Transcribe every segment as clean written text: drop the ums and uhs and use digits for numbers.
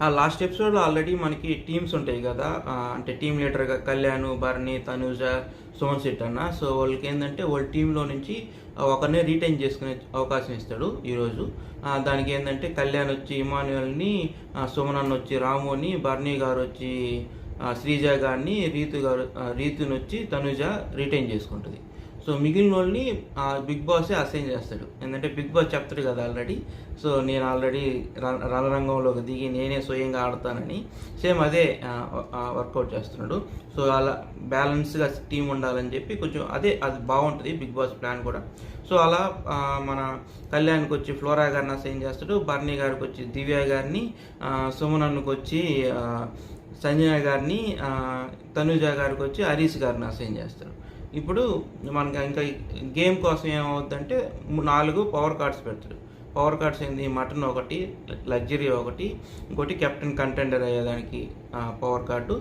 ఆ లాస్ట్ ఎపిసోడ్‌లో ఆల్రెడీ మనకి టీమ్స్ ఉంటాయి గదా! అంటే టీమ్ లీడర్‌గా కళ్యాణ్, భరణి, తనూజ, సుమన్ శెట్టి అన్న. సో, వాళ్ళకేందంటే వాళ్ళ టీమ్‌లో నుంచి ఒకరిని రిటైన్ చేసుకునే అవకాశం ఇస్తాడు ఈరోజు. దానికేందంటే కళ్యాణ్ వచ్చి ఇమాన్యుయల్‌ని, సుమన్ అన్న వచ్చి రాముని, భరణి గారొచ్చి శ్రీజ గారిని, రీతునొచ్చి తనూజ రిటైన్ చేసుకుంటది. సో, మిగిలినోళ్ళని బిగ్ బాసే అసైన్ చేస్తాడు. ఏందంటే బిగ్ బాస్ చెప్తాడు కదా ఆల్రెడీ. సో, నేను ఆల్రెడీ రణరంగంలోకి దిగి నేనే స్వయంగా ఆడతానని సేమ్ అదే వర్కౌట్ చేస్తున్నాడు. సో, అలా బ్యాలెన్స్‌గా టీమ్ ఉండాలని చెప్పి కొంచెం అది బాగుంటుంది బిగ్ బాస్ ప్లాన్ కూడా. సో, అలా మన కళ్యాణ్‌కి వచ్చి ఫ్లోరా గారిని అసైన్ చేస్తాడు. భరణి గారికి వచ్చి దివ్య గారిని, సుమన్ అన్నకొచ్చి సంజన గారిని, తనూజ గారికి వచ్చి హరీష్ గారిని అసైన్ చేస్తారు. ఇప్పుడు మనకి ఇంకా గేమ్ కోసం ఏమవుద్దంటే 4 పవర్ కార్డ్స్ పెడతాడు. పవర్ కార్డ్స్ ఏంది, మటన్ ఒకటి, లగ్జరీ ఒకటి, ఇంకోటి కెప్టెన్ కంటెండర్ అయ్యేదానికి పవర్ కార్డు,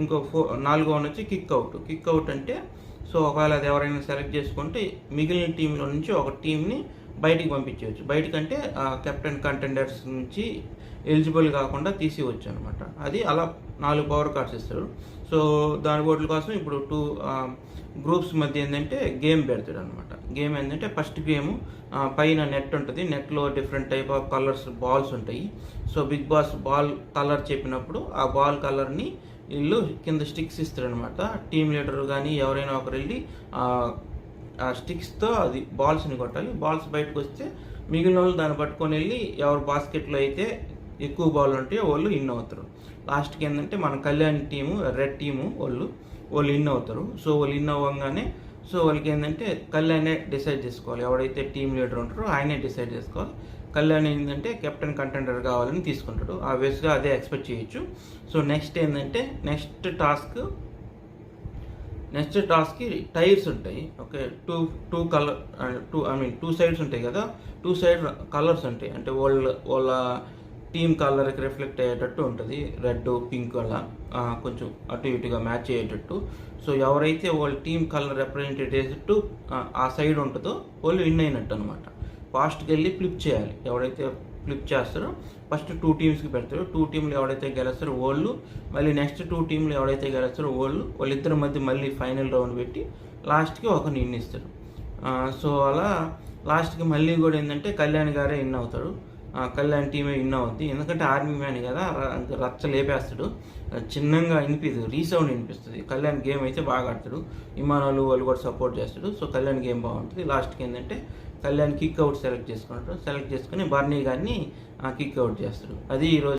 ఇంకో 4వ వచ్చి కిక్ అవుట్. కిక్ అవుట్ అంటే సో ఒకవేళ అది ఎవరైనా సెలెక్ట్ చేసుకుంటే మిగిలిన టీంలో నుంచి ఒక టీంని బయటికి పంపించవచ్చు. బయటకంటే కెప్టెన్ కంటెండర్స్ నుంచి ఎలిజిబుల్ కాకుండా తీసివచ్చు అనమాట. అది అలా 4 పవర్ కార్డ్స్ ఇస్తారు. సో దాని ఓట్ల కోసం ఇప్పుడు 2 గ్రూప్స్ మధ్య ఏంటంటే గేమ్ పెడతాడు అనమాట. గేమ్ ఏంటంటే ఫస్ట్ గేమ్ పైన నెట్ ఉంటుంది. నెట్లో different type of colours balls ఉంటాయి. So Bigg Boss ball colour చెప్పినప్పుడు ఆ బాల్ కలర్ని వీళ్ళు కింద స్టిక్స్ ఇస్తారనమాట. టీమ్ లీడర్ కానీ ఎవరైనా ఒకరు వెళ్ళి ఆ స్టిక్స్తో అది బాల్స్ని కొట్టాలి. బాల్స్ బయటకు వస్తే మిగిలిన వాళ్ళు దాన్ని పట్టుకొని వెళ్ళి ఎవరు బాస్కెట్లో అయితే ఎక్కువ బాల్ ఉంటాయో వాళ్ళు ఇన్ అవుతారు. లాస్ట్కి ఏంటంటే మన కళ్యాణ్ టీము, రెడ్ టీము వాళ్ళు ఇన్ అవుతారు. సో వాళ్ళు ఇన్ అవ్వగానే సో వాళ్ళకి ఏంటంటే కళ్యాణే డిసైడ్ చేసుకోవాలి. ఎవడైతే టీమ్ లీడర్ ఉంటారో ఆయనే డిసైడ్ చేసుకోవాలి. కళ్యాణ్ ఏంటంటే కెప్టెన్ కంటెండర్ కావాలని తీసుకుంటాడు. ఆబ్వియస్గా అదే ఎక్స్పెక్ట్ చేయొచ్చు. సో నెక్స్ట్ ఏంటంటే నెక్స్ట్ టాస్క్కి టైర్స్ ఉంటాయి. ఓకే, టూ సైడ్స్ ఉంటాయి కదా. 2 సైడ్ కలర్స్ ఉంటాయి. అంటే వాళ్ళ టీమ్ కలర్కి రిఫ్లెక్ట్ అయ్యేటట్టు ఉంటుంది. రెడ్, పింక్ అలా కొంచెం అటు ఇటుగా మ్యాచ్ అయ్యేటట్టు. సో ఎవరైతే వాళ్ళ టీమ్ కలర్ రిప్రజెంటేట్ చేసేటట్టు ఆ సైడ్ ఉంటుందో వాళ్ళు విన్ అయినట్టు అనమాట. ఫాస్ట్కి వెళ్ళి ఫ్లిప్ చేయాలి. ఎవరైతే ఫ్లిప్ చేస్తారో ఫస్ట్ 2 టీమ్స్కి పెడతారు. 2 టీంలు ఎవడైతే గెలుస్తారో వాళ్ళు, మళ్ళీ నెక్స్ట్ 2 టీంలు ఎవడైతే గెలుస్తారో వాళ్ళిద్దరి మధ్య మళ్ళీ ఫైనల్ రౌండ్ పెట్టి లాస్ట్కి ఒకరిని ఇన్ ఇస్తారు. సో అలా లాస్ట్కి మళ్ళీ కూడా ఏంటంటే కళ్యాణ్ గారే ఇన్ అవుతాడు. కళ్యాణ్ టీమే విన్ అవుద్ది. ఎందుకంటే ఆర్మీ మ్యాన్ కదా, రచ్చ లేపేస్తాడు. చిన్నగా రీసౌండ్ వినిపిస్తుంది. కళ్యాణ్ గేమ్ అయితే బాగా ఆడతాడు. విమానాలు వాళ్ళు కూడా సపోర్ట్ చేస్తాడు. సో కళ్యాణ్ గేమ్ బాగుంటుంది. లాస్ట్కి ఏంటంటే కళ్యాణ్ కిక్ అవుట్ సెలెక్ట్ చేసుకుని భరణి గారిని కిక్ అవుట్ చేస్తాడు. అది ఈరోజు